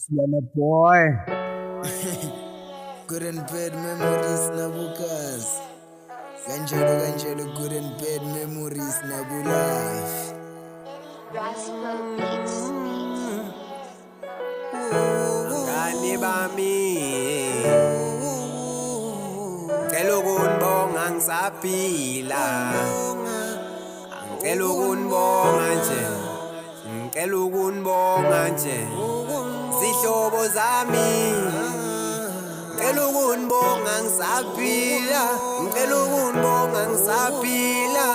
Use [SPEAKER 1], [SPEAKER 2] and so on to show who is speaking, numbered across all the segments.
[SPEAKER 1] Silene boy.
[SPEAKER 2] Good and bad memories nabukazi. Kanjalo good and bad memories nabulaf.
[SPEAKER 3] Rascal Beats.
[SPEAKER 4] Ngani bami ngicela ukunibonga ngisaphila ngicela ukunibonga nje ngicela ukunibonga nje zihlobo zami ngicela ukunibonga ngisaphila ngicela ukunibonga ngisaphila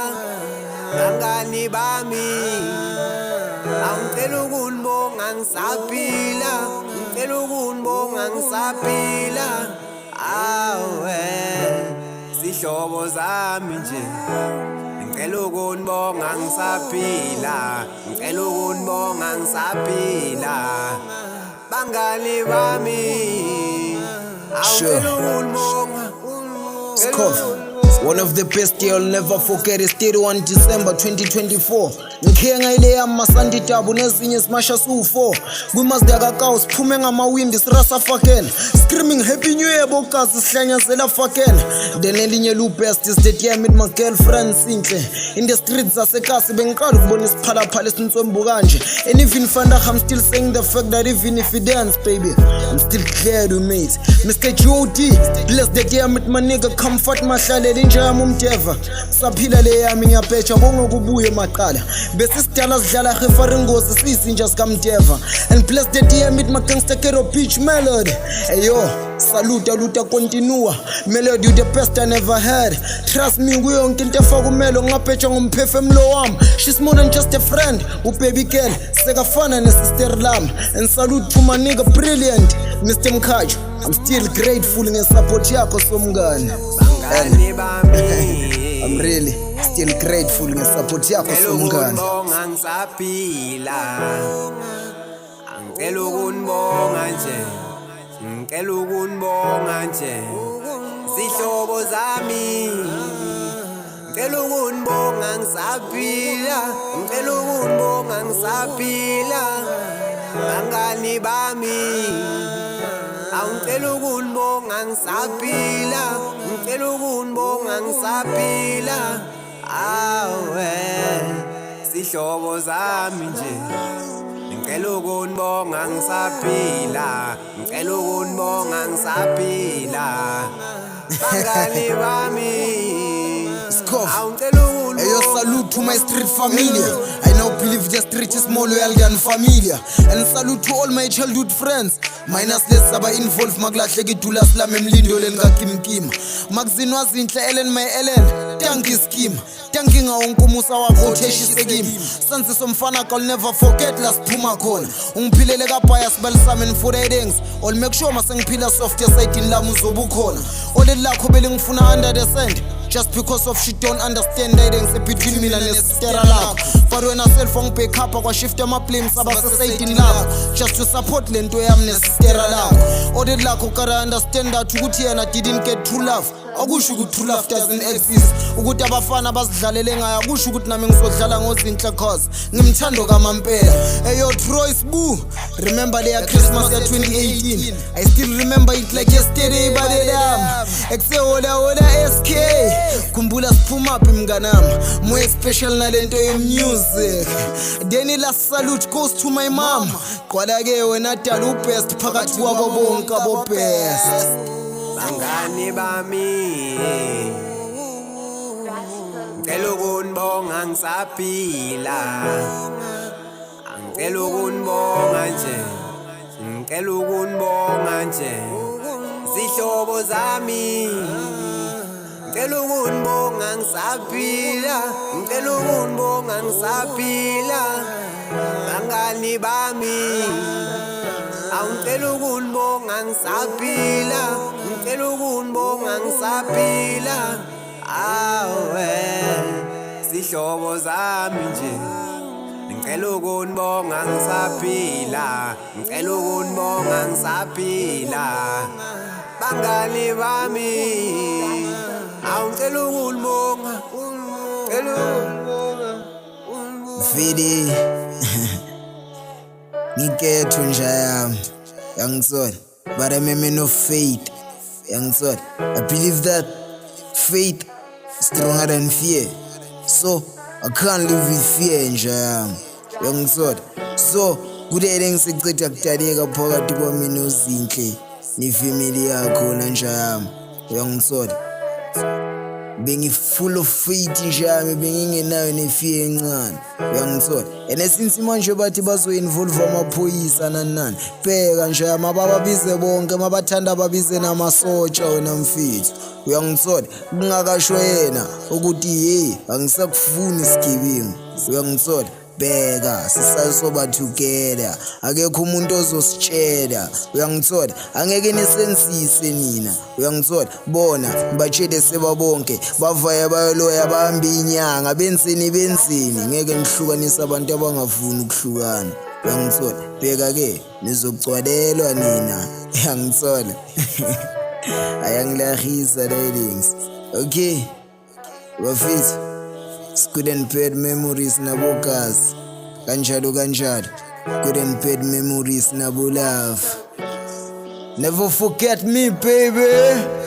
[SPEAKER 4] bangani bami angicela ukunibonga ngisaphila ngicela ukunibonga ngisaphila awe sihlobo zami nje ngicela ukunibonga ngisaphila ngicela ukunibonga ngisaphila bangani bami angicela ukunibonga
[SPEAKER 2] One of the best day I'll never forget is 31 December 2024. Ngikhenga ile yami Sandi Tabu nezinye smasha su4. Kwimazda kakao siphume ngamawindi sirasa fakena. Screaming happy new year bokazi sihlanyazela fakena. Then elinye lu best is the day I met my girlfriend Sinhle. In the streets zaseKasi bengiqala ukubona isiphalaphala esintswembu kanje. And even Fanda I'm still saying the fact that even if you dance baby I'm still clear to mate. Mr. G.O.D. bless the day I met my nigga Comfort mahlaleli njami umdeva saphila le yami ngiyabheja bongokubuye maqala bese sidala sidlala referring ngosi sizinja sikamdeva and bless the day I meet my gangster Kero Beach Melody ayo salute luta continua melody you the best I never had trust me kuyonke into efaka umelo ngabheja ngomphefumulo wami she's more than just a friend baby girl sekafana nesister lam and salute to my nigga brilliant Mr. Mkhajo I'm still grateful ngesupport yakho somngane I'm really still grateful ngesupport yakho somngane
[SPEAKER 4] ngisaphila angicela ukunibonga nje ngicela ukunibonga nje zihlobo zami ngicela ukunibonga ngisaphila ngicela ukunibonga ngisaphila bangani bami angicela ukunibonga ngisaphila ngicela ukunibonga ngisaphila awe sihlobo zami nje ngicela ukunibonga ngisaphila ngicela ukunibonga ngisaphila bangani bami angicela
[SPEAKER 2] Ayo salute to my street familia. I now believe the street is more loyal than familia. And salute to all my childhood friends. Minus less aba involved maglahleki idula slam emlindo lenkakimkima. Magzinwa zinhle Ellen my Ellen. Tanki scheme. Tanki ngawunkumusa wakho theshisekimi. Sansi somfana I'll never forget last phuma khona. Ungiphilele kabhaya sibalisame in 4 days. All make sure masengiphila soft side lami uzobukhona. All lakho belingifuna under the sand. Just because of she don't understand that it's between me and nesistera lakho but when I sell phone pay kappa kwa shift ama blames abasesayidini lakho just to support lento yami nesistera lakho ode lakho kara understand that ukuthi yena didn't get true love akusho ukuthi true love doesn't exist ukuthi abafana basidlalele ngayo akusho ukuthi nami ngizodlala ngozinhle cause ngimthando kamampela eyo Troy Sbu remember the Christmas ya 2018 I still remember it like yesterday badedam eksehola SK kumbula siphuma phi mnganami more special nalento music then last salute goes to my mom qwala ke wena dala ubest phakathi kwabo bonke abo best
[SPEAKER 4] bangani bami ngicela ukunibonga ngisaphila angicela ukunibonga nje ngicela ukunibonga nje zihlobo zami ngicela ukunibonga ngisaphila ngicela ukunibonga ngisaphila bangani bami angicela ukunibonga ngisaphila ngicela ukunibonga ngisaphila awe sihlobo zami nje ngicela ukunibonga ngisaphila ngicela ukunibonga ngisaphila bangani bami angicela ukunibonga
[SPEAKER 2] Vidi ngikethu nje yami Yangithola, but I'm a man of faith. Yangithola, I believe that faith is stronger than fear, so I can't live with fear nje yami. Yangithola, so kudele ngisicitha kudaleka phakathi kwami nozinhle nefamily yakho nje yami. Uyangithola, bengi-full of faith nje yami, bengingenayo nefear encane. Uyangithola, and since manje bathi bazo-involve amaphoyisa nani bheka nje yami, abababize bonke, mabathanda babize namasotsha wena mfethu. Uyangithola, kungakasho yena ukuthi hey angisakufuni isigebengu. Uyangithola, bheka sisasoba together, akekho umuntu ozositshela. Uyangithola, angeke nisensise nina. Uyangithola, bona batshele sebabonke bavaya bayoloya bahamba inyanga benzeni ngeke ngihlukanise abantu abangafuni ukuhlukana. Uyangithola, bheka ke nizogcwalelwa nina. Uyangithola, ayangilahisa darlings. Okay bafethu, good and bad memories nabokazi kanjalo good and bad memories nabo love. Never forget me baby.